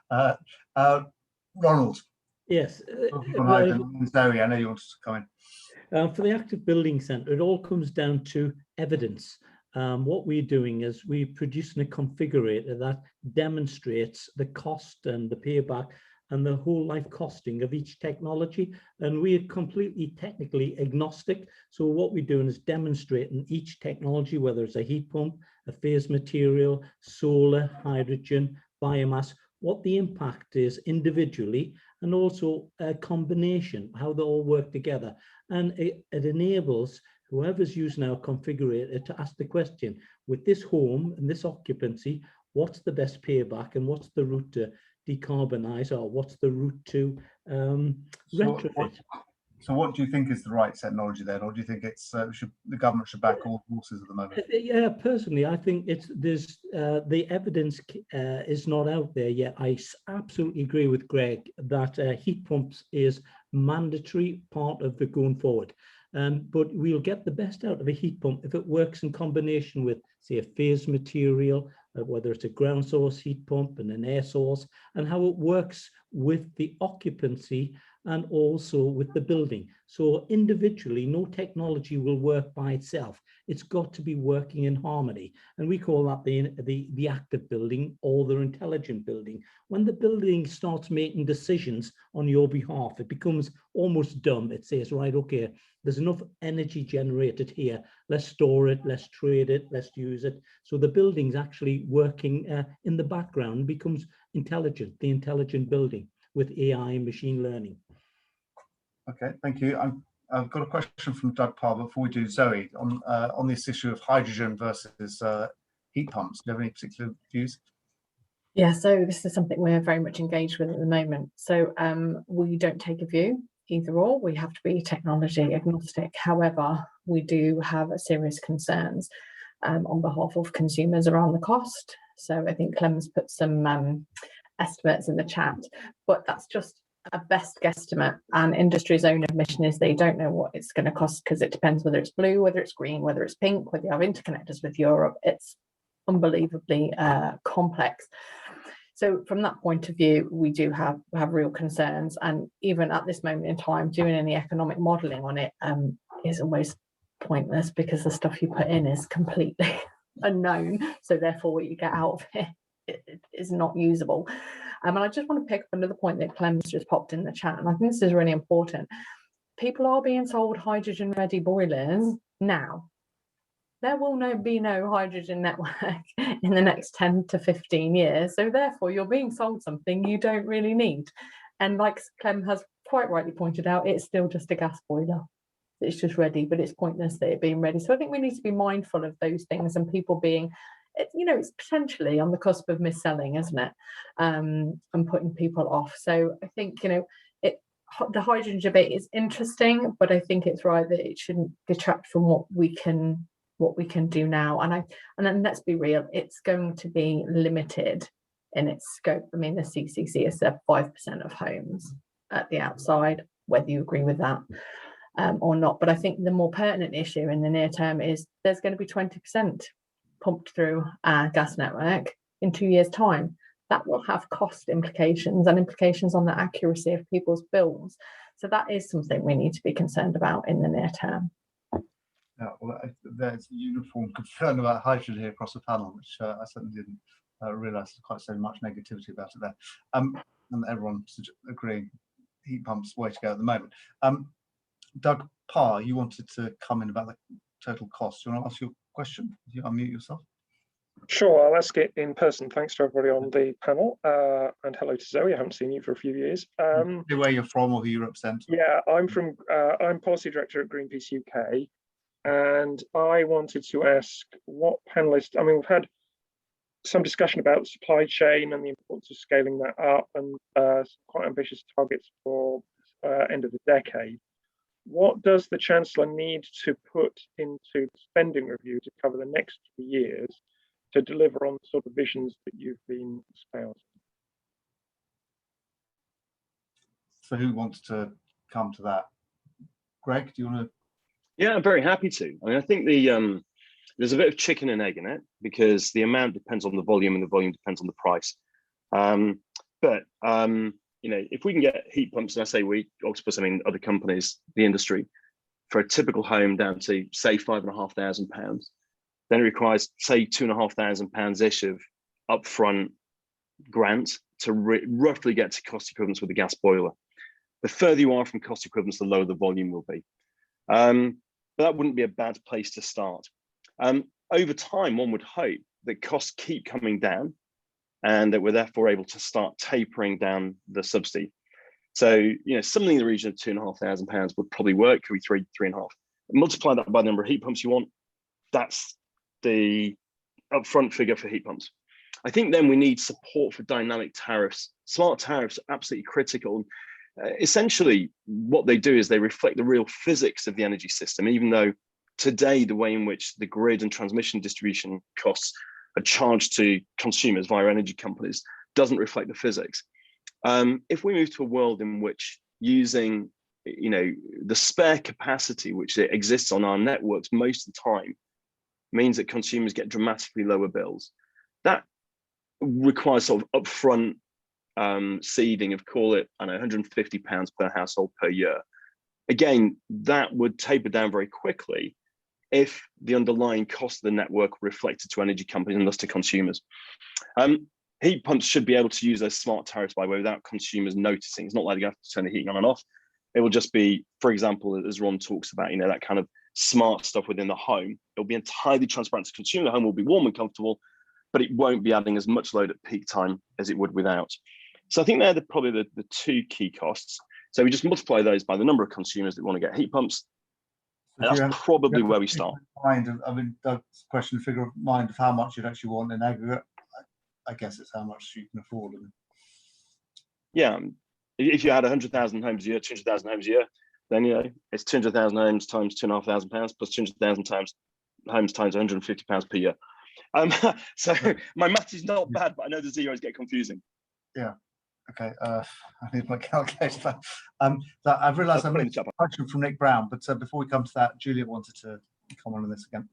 that. Ronald. Yes. Zoe, I know you wanted to come in. For the active building centre, it all comes down to evidence. What we're doing is we're producing a configurator that demonstrates the cost and the payback and the whole life costing of each technology. And we're completely technically agnostic. So what we're doing is demonstrating each technology, whether it's a heat pump, a phase material, solar, hydrogen, biomass, what the impact is individually, and also a combination, how they all work together. And it enables whoever's using our configurator to ask the question, with this home and this occupancy, what's the best payback and what's the route to decarbonise, or what's the route to retrofit? So what do you think is the right technology then, or do you think it's the government should back all horses at the moment? Yeah, personally, I think the evidence is not out there yet. I absolutely agree with Greg that heat pumps is mandatory part of the going forward. But we'll get the best out of a heat pump if it works in combination with, say, a phase material, whether it's a ground source heat pump and an air source, and how it works with the occupancy and also with the building. So individually, no technology will work by itself. It's got to be working in harmony. And we call that the active building or the intelligent building. When the building starts making decisions on your behalf, it becomes almost dumb. It says, right, okay, there's enough energy generated here. Let's store it, let's trade it, let's use it. So the building's actually working in the background, becomes intelligent, the intelligent building with AI and machine learning. Okay, thank you. I've got a question from Doug Parr before we do Zoe on this issue of hydrogen versus heat pumps. Do you have any particular views? Yeah, so this is something we're very much engaged with at the moment. So we don't take a view either or. We have to be technology agnostic. However, we do have serious concerns on behalf of consumers around the cost. So I think Clem's put some estimates in the chat, but that's just a best guesstimate, and industry's own admission is they don't know what it's going to cost, because it depends whether it's blue, whether it's green, whether it's pink, whether you have interconnectors with Europe. It's unbelievably complex. So from that point of view, we do have real concerns, and even at this moment in time, doing any economic modelling on it is almost pointless, because the stuff you put in is completely unknown. So therefore, what you get out of it is not usable. And I just want to pick up another point that Clem's just popped in the chat, and I think this is really important. People are being sold hydrogen-ready boilers now. There will be no hydrogen network in the next 10 to 15 years. So therefore, you're being sold something you don't really need. And like Clem has quite rightly pointed out, it's still just a gas boiler. It's just ready, but it's pointless that it being ready. So I think we need to be mindful of those things, and people being, it's potentially on the cusp of mis-selling, isn't it? And putting people off. So I think, the hydrogen debate is interesting, but I think it's right that it shouldn't detract from what we can do now. And then let's be real, it's going to be limited in its scope. I mean, the CCC has said 5% of homes at the outside, whether you agree with that or not. But I think the more pertinent issue in the near term is there's going to be 20% pumped through our gas network in 2 years' time. That will have cost implications and implications on the accuracy of people's bills. So that is something we need to be concerned about in the near term. Yeah, well, there's uniform concern about hydrogen here across the panel, which I certainly didn't realise there's quite so much negativity about it there. And everyone's agreeing heat pumps way to go at the moment. Doug Parr, you wanted to comment about the total cost. Do you want to ask your question? You unmute yourself. Sure, I'll ask it in person. Thanks to everybody on the panel, and hello to Zoe. I haven't seen you for a few years. Where you're from or who you represent? Yeah, I'm policy director at Greenpeace UK, and I wanted to ask what panelists. I mean, we've had some discussion about supply chain and the importance of scaling that up, and quite ambitious targets for end of the decade. What does the Chancellor need to put into the spending review to cover the next 2 years to deliver on the sort of visions that you've been espousing? So who wants to come to that? Greg, do you want to? Yeah, I'm very happy to. I mean, I think there's a bit of chicken and egg in it, because the amount depends on the volume and the volume depends on the price. If we can get heat pumps, and I say we, Octopus, I mean other companies, the industry, for a typical home down to say £5,500, then it requires say £2,500-ish of upfront grant to roughly get to cost equivalence with a gas boiler. The further you are from cost equivalence, the lower the volume will be. But that wouldn't be a bad place to start. Over time, one would hope that costs keep coming down, and that we're therefore able to start tapering down the subsidy. So, something in the region of £2,500 would probably work. Could be three and a half. Multiply that by the number of heat pumps you want. That's the upfront figure for heat pumps. I think then we need support for dynamic tariffs. Smart tariffs are absolutely critical. Essentially, what they do is they reflect the real physics of the energy system, even though today the way in which the grid and transmission distribution costs are charged to consumers via energy companies doesn't reflect the physics. If we move to a world in which using the spare capacity which exists on our networks most of the time means that consumers get dramatically lower bills, that requires sort of upfront seeding of, call it, I don't know, £150 per household per year. Again, that would taper down very quickly if the underlying cost of the network reflected to energy companies and thus to consumers. Heat pumps should be able to use those smart tariffs, by the way, without consumers noticing. It's not like you have to turn the heating on and off. It will just be, for example, as Ron talks about, that kind of smart stuff within the home. It'll be entirely transparent to consumer. The home will be warm and comfortable, but it won't be adding as much load at peak time as it would without. So I think they're probably the two key costs. So we just multiply those by the number of consumers that want to get heat pumps. And that's probably where we start. Doug's question, figure of mind of how much you'd actually want in aggregate. I guess it's how much you can afford. Yeah, if you had 100,000 homes a year, 200,000 homes a year, then it's 200,000 homes times £2,500 plus 200,000 homes times £150 per year. So my math is not bad, but I know the zeros get confusing. Yeah. Okay, I need my calculator. So I've realised I missed a question from Nick Brown, but before we come to that, Juliet wanted to comment on this again.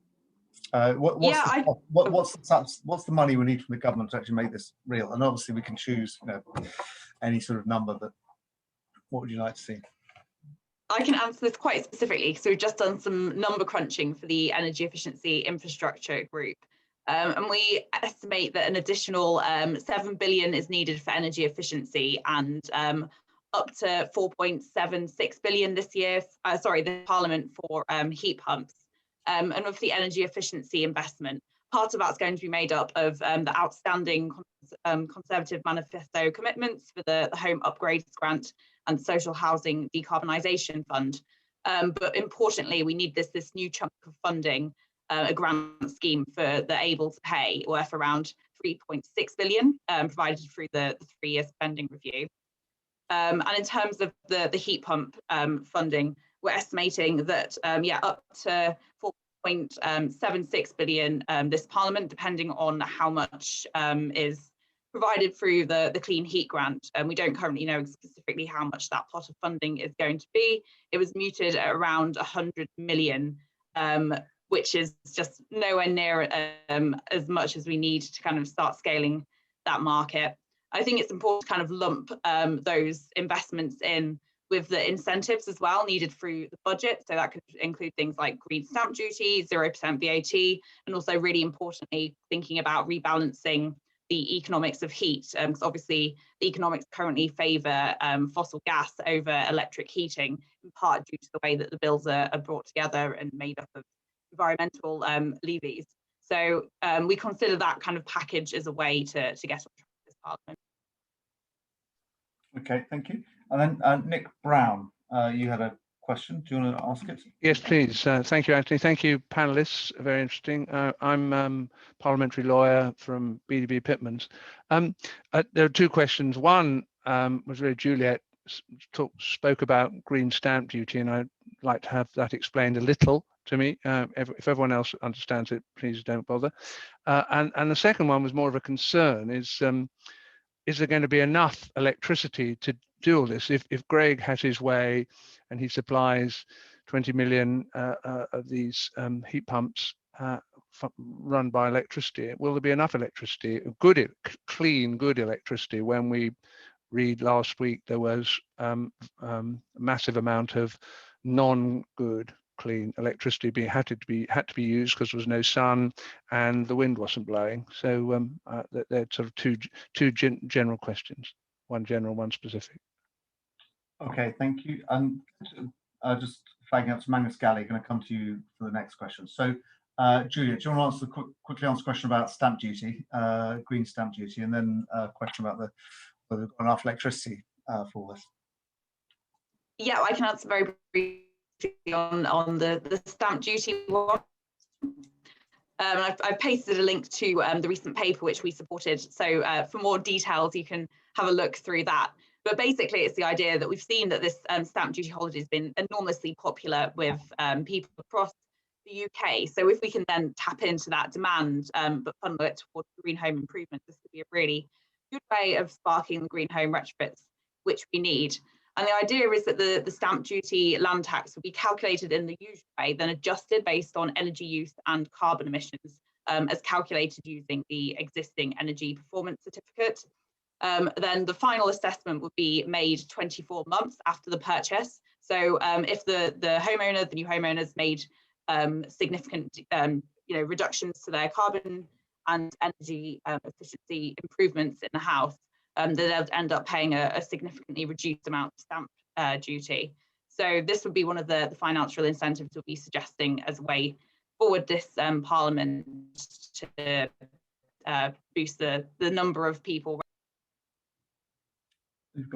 What's the money we need from the government to actually make this real? And obviously we can choose, any sort of number, but what would you like to see? I can answer this quite specifically. So we've just done some number crunching for the Energy Efficiency Infrastructure Group. And we estimate that an additional 7 billion is needed for energy efficiency, and up to 4.76 billion this year, the Parliament for heat pumps. And with the energy efficiency investment, part of that's going to be made up of the outstanding Conservative manifesto commitments for the Home Upgrades Grant and Social Housing Decarbonisation Fund. But importantly, we need this new chunk of funding, a grant scheme for the able to pay, worth around 3.6 billion, provided through the 3-year spending review. And in terms of the heat pump funding, we're estimating that up to 4.76 billion this Parliament, depending on how much is provided through the Clean Heat Grant. And we don't currently know specifically how much that pot of funding is going to be. It was mooted at around 100 million, which is just nowhere near as much as we need to kind of start scaling that market. I think it's important to kind of lump those investments in with the incentives as well needed through the budget. So that could include things like green stamp duty, 0% VAT, and also really importantly, thinking about rebalancing the economics of heat. Because obviously the economics currently favour fossil gas over electric heating, in part due to the way that the bills are brought together and made up of environmental levies. So we consider that kind of package as a way to get on track with this Parliament. Okay, thank you. And then Nick Brown, you had a question. Do you want to ask it? Yes, please. Thank you, Anthony. Thank you, panelists. Very interesting. I'm parliamentary lawyer from BDB Pitmans. There are two questions. One was really Juliet spoke about green stamp duty, and I'd like to have that explained a little to me. If everyone else understands it, please don't bother. And the second one was more of a concern, is there going to be enough electricity to do all this? If Greg has his way and he supplies 20 million of these heat pumps run by electricity, will there be enough electricity, clean, good electricity, when we read last week there was a massive amount of non-good clean electricity had to be used because there was no sun and the wind wasn't blowing. So they're sort of two general questions, one general, one specific. Okay, thank you. Just flagging up to Magnus Galley, going to come to you for the next question. So Julia, do you want to quickly answer the question about stamp duty, green stamp duty, and then a question about whether we've got enough electricity for this? Yeah, I can answer very briefly on the stamp duty one. I've pasted a link to the recent paper which we supported. So for more details, you can have a look through that. But basically, it's the idea that we've seen that this stamp duty holiday has been enormously popular with people across the UK. So if we can then tap into that demand, but funnel it towards green home improvements, this could be a really good way of sparking the green home retrofits, which we need. And the idea is that the stamp duty land tax will be calculated in the usual way, then adjusted based on energy use and carbon emissions, as calculated using the existing energy performance certificate. Then the final assessment would be made 24 months after the purchase. So if the new homeowners made significant reductions to their carbon and energy efficiency improvements in the house, they'll end up paying a significantly reduced amount of stamp duty. So this would be one of the financial incentives we'll be suggesting as a way forward this Parliament to boost the number of people. You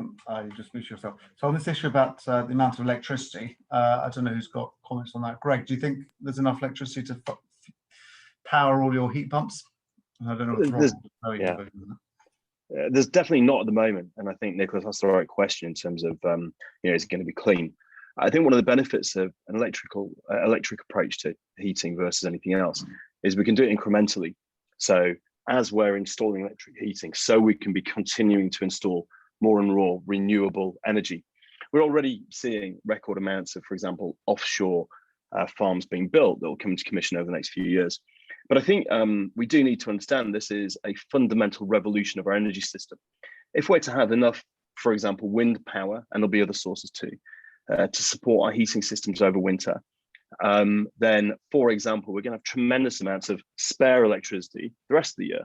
just mute yourself. So on this issue about the amount of electricity, I don't know who's got comments on that. Greg, do you think there's enough electricity to power all your heat pumps? I don't know. There's definitely not at the moment, and I think Nicholas asked the right question in terms of is it going to be clean? I think one of the benefits of an electric approach to heating versus anything else is we can do it incrementally. So as we're installing electric heating, so we can be continuing to install more and more renewable energy. We're already seeing record amounts of, for example, offshore farms being built that will come into commission over the next few years. But I think we do need to understand this is a fundamental revolution of our energy system. If we're to have enough, for example, wind power, and there'll be other sources too, to support our heating systems over winter, then, for example, we're going to have tremendous amounts of spare electricity the rest of the year.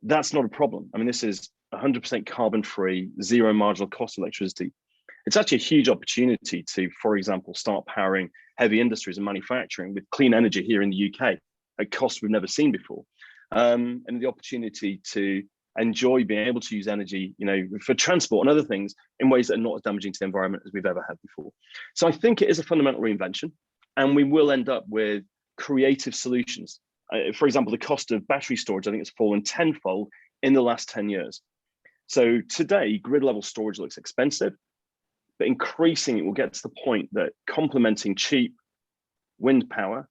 That's not a problem. I mean, this is 100% carbon-free, zero marginal cost electricity. It's actually a huge opportunity to, for example, start powering heavy industries and manufacturing with clean energy here in the UK at costs we've never seen before, and the opportunity to enjoy being able to use energy, for transport and other things in ways that are not as damaging to the environment as we've ever had before. So I think it is a fundamental reinvention, and we will end up with creative solutions. For example, the cost of battery storage, I think, has fallen tenfold in the last 10 years. So today, grid level storage looks expensive, but increasingly it will get to the point that complementing cheap wind power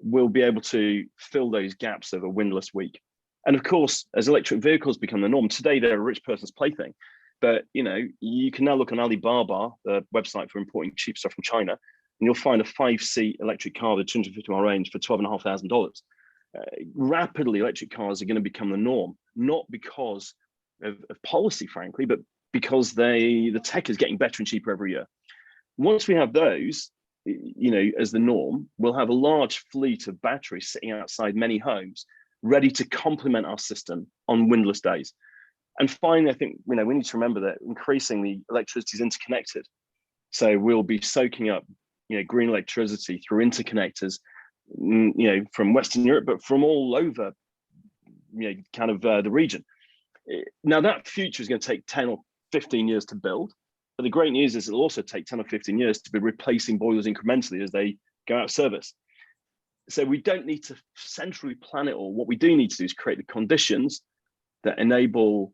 will be able to fill those gaps of a windless week. And of course, as electric vehicles become the norm, today they're a rich person's plaything. But you can now look on Alibaba, the website for importing cheap stuff from China, and you'll find a 5-seat electric car with 250-mile range for $12,500. Rapidly, electric cars are going to become the norm, not because of policy, frankly, but because the tech is getting better and cheaper every year. Once we have those, as the norm, we'll have a large fleet of batteries sitting outside many homes, ready to complement our system on windless days. And finally, I think we need to remember that increasingly electricity is interconnected. So we'll be soaking up green electricity through interconnectors, from Western Europe, but from all over the region. Now that future is going to take 10 or 15 years to build. But the great news is it'll also take 10 or 15 years to be replacing boilers incrementally as they go out of service. So we don't need to centrally plan it all. What we do need to do is create the conditions that enable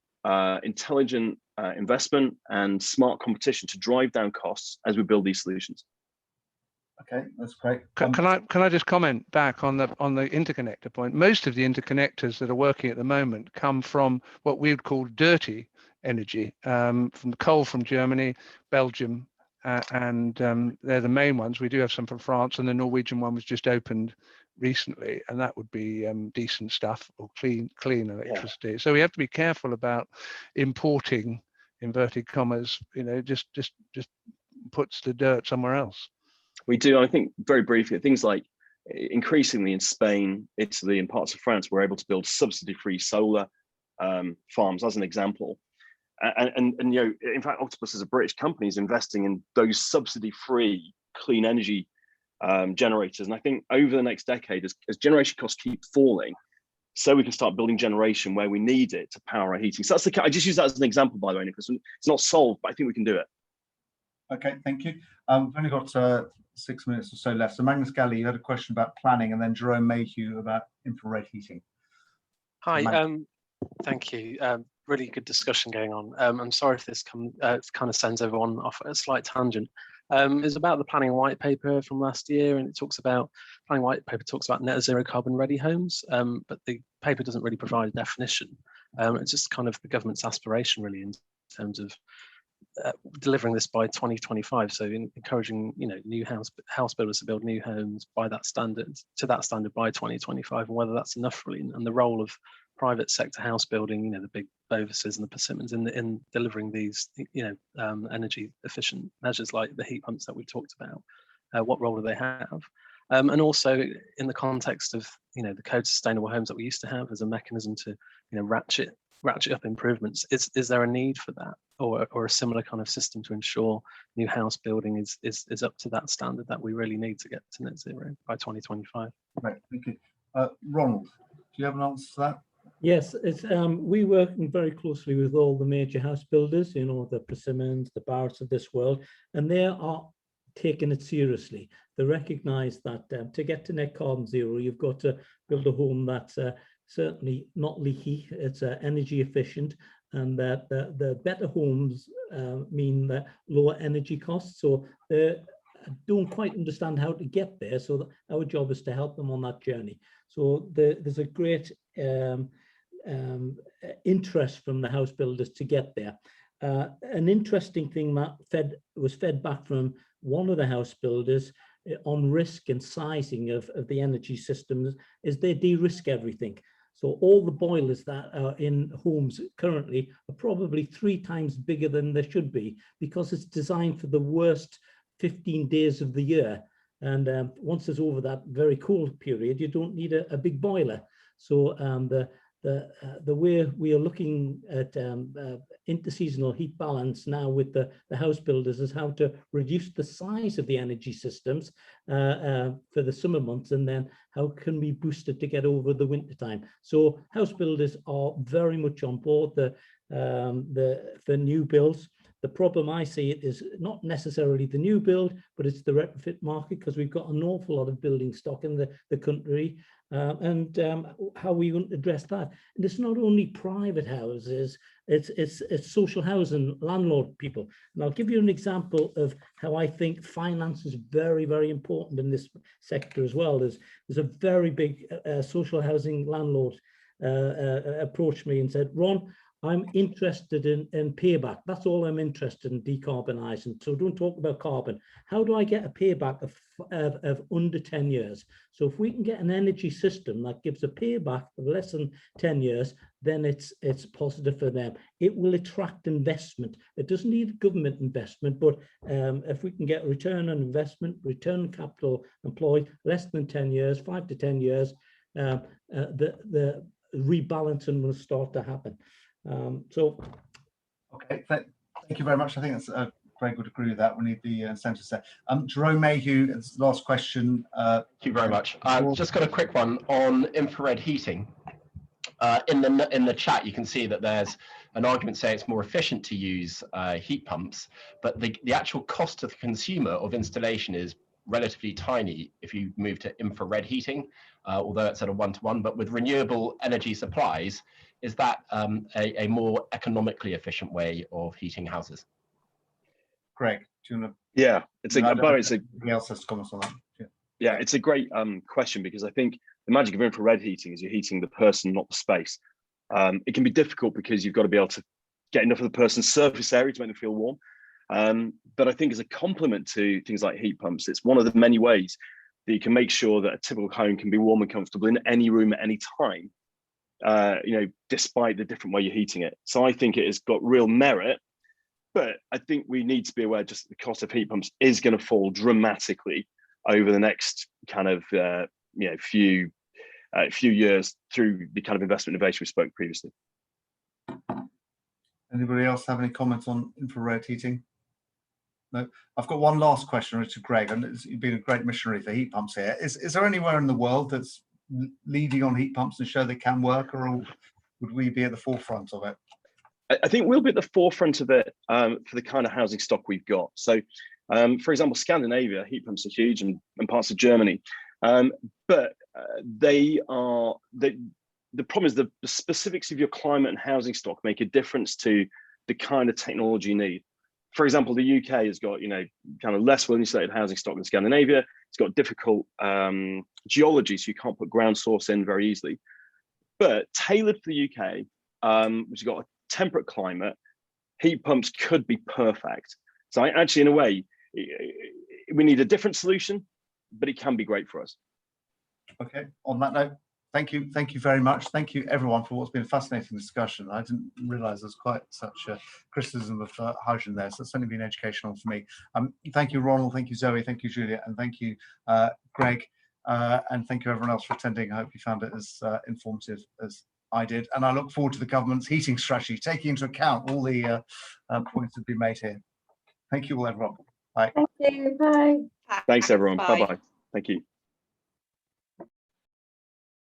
intelligent investment and smart competition to drive down costs as we build these solutions. Okay, that's great. Can I just comment back on the interconnector point? Most of the interconnectors that are working at the moment come from what we would call dirty energy, from the coal from Germany, Belgium, and they're the main ones. We do have some from France, and the Norwegian one was just opened recently, and that would be decent stuff or clean electricity. Yeah. So we have to be careful about importing, inverted commas, just puts the dirt somewhere else. We do. I think very briefly, things like increasingly in Spain, Italy, and parts of France, we're able to build subsidy-free solar farms, as an example. And in fact, Octopus as a British company is investing in those subsidy-free clean energy generators. And I think over the next decade, as generation costs keep falling, so we can start building generation where we need it to power our heating. So I just use that as an example, by the way, Nicholas. It's not solved, but I think we can do it. Okay, thank you. We've only got 6 minutes or so left. So Magnus Galli, you had a question about planning, and then Jerome Mayhew about infrared heating. Hi, thank you. Really good discussion going on. I'm sorry if this kind of sends everyone off at a slight tangent. It's about the planning white paper from last year, and planning white paper talks about net zero carbon ready homes, but the paper doesn't really provide a definition. It's just kind of the government's aspiration really in terms of delivering this by 2025. So encouraging new house builders to build new homes by that standard by 2025, and whether that's enough really, and the role of private sector house building, the big Bovises and the Persimmons in delivering these energy efficient measures like the heat pumps that we've talked about. What role do they have? And also in the context of the Code Sustainable Homes that we used to have as a mechanism to ratchet up improvements, is there a need for that, or a similar kind of system to ensure new house building is up to that standard that we really need to get to net zero by 2025? Right, thank you. Ronald, do you have an answer to that? Yes, it's we working very closely with all the major house builders, the Persimmons, the Barretts of this world, and they are taking it seriously. They recognise that to get to net carbon zero, you've got to build a home that's certainly not leaky, it's energy efficient, and that the better homes mean that lower energy costs. So they don't quite understand how to get there, so our job is to help them on that journey. So there's a great interest from the house builders to get there. an interesting thing that was fed back from one of the house builders on risk and sizing of the energy systems is they de-risk everything. So all the boilers that are in homes currently are probably 3 times bigger than they should be, because it's designed for the worst 15 days of the year. And once it's over that very cold period, you don't need a big boiler. So the way we are looking at interseasonal heat balance now with the house builders is how to reduce the size of the energy systems for the summer months, and then how can we boost it to get over the winter time. So house builders are very much on board for new builds. The problem I see it is not necessarily the new build, but it's the retrofit market, because we've got an awful lot of building stock in the country, and how we want to address that. And it's not only private houses, it's social housing, landlord people. And I'll give you an example of how I think finance is very, very important in this sector as well. There's a very big social housing landlord approached me and said, Ron, I'm interested in payback. That's all I'm interested in, decarbonising. So don't talk about carbon. How do I get a payback of under 10 years? So if we can get an energy system that gives a payback of less than 10 years, then it's positive for them. It will attract investment. It doesn't need government investment, but if we can get return on investment, return on capital employed, less than 10 years, 5 to 10 years, the rebalancing will start to happen. Okay, thank you very much. I think that's Greg would agree with that. We need the incentives there. Jerome Mayhew, it's the last question. Thank you very much. I've just got a quick one on infrared heating. In the chat, you can see that there's an argument saying it's more efficient to use heat pumps, but the actual cost to the consumer of installation is relatively tiny if you move to infrared heating, although it's at a 1-to-1. But with renewable energy supplies, is that a more economically efficient way of heating houses? Greg, do you want to? Yeah, Somebody else has comments on that. Yeah, it's a great question, because I think the magic of infrared heating is you're heating the person, not the space. It can be difficult because you've got to be able to get enough of the person's surface area to make them feel warm. But I think as a complement to things like heat pumps, it's one of the many ways that you can make sure that a typical home can be warm and comfortable in any room at any time, despite the different way you're heating it. So I think it has got real merit, but I think we need to be aware just the cost of heat pumps is going to fall dramatically over the next kind of few years through the kind of investment innovation we spoke previously. Anybody else have any comments on infrared heating? No. I've got one last question to Greg, and you've been a great missionary for heat pumps here. Is there anywhere in the world that's leading on heat pumps and show they can work, or would we be at the forefront of it? I think we'll be at the forefront of it for the kind of housing stock we've got. So, for example, Scandinavia, heat pumps are huge, and parts of Germany. But the problem is the specifics of your climate and housing stock make a difference to the kind of technology you need. For example, the UK has got, kind of less well-insulated housing stock than Scandinavia. It's got difficult geology, so you can't put ground source in very easily. But tailored for the UK, which has got a temperate climate, heat pumps could be perfect. So actually, in a way, we need a different solution, but it can be great for us. Okay, on that note, thank you very much. Thank you everyone for what's been a fascinating discussion. I didn't realize there's quite such a criticism of hydrogen there, so it's certainly been educational for me. Thank you, Ronald, thank you, Zoe, thank you, Julia, and thank you, Greg, and thank you everyone else for attending. I hope you found it as informative as I did, and I look forward to the government's heating strategy, taking into account all the points that have been made here. Thank you all, everyone. Bye. Thank you. Bye. Thanks, everyone. Bye-bye. Thank you.